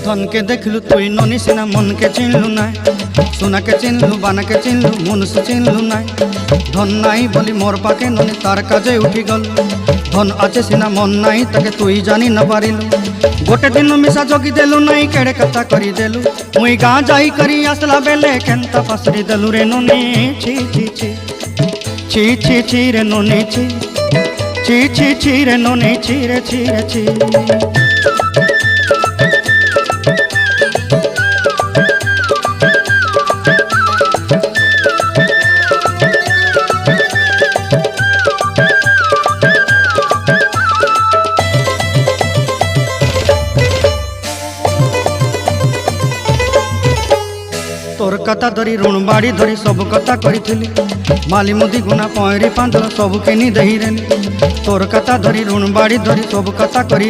धन के देखलु तुई ननी सिना मन के चिन्हलु ना सोना के चिन्हलु बाना के चिन्हलु मनुष्य चिन्हलु ना धन नाई बोली मोर पाके ननी तार काजे उठी गल धन आचे सिना मन नाई ताके तुई जानी न पारिलु गोटे दिन मिसा जगी देलु नाई केड़े कथा करी देलु मुई गाँ जाई करी आसला बेले केंता फासरी देलु रे ननी छी छी छी छी छी छी रे ननी छी छी छी छी रे ननी छी रे छी रे छी। तोर कथा धरी ऋण बाड़ी धरी सब कथा करी माली मुदी गुना पहरी पांदर सब किनी दही रेली तोर कथा धरी ऋण बाड़ी धरी सब कथा करी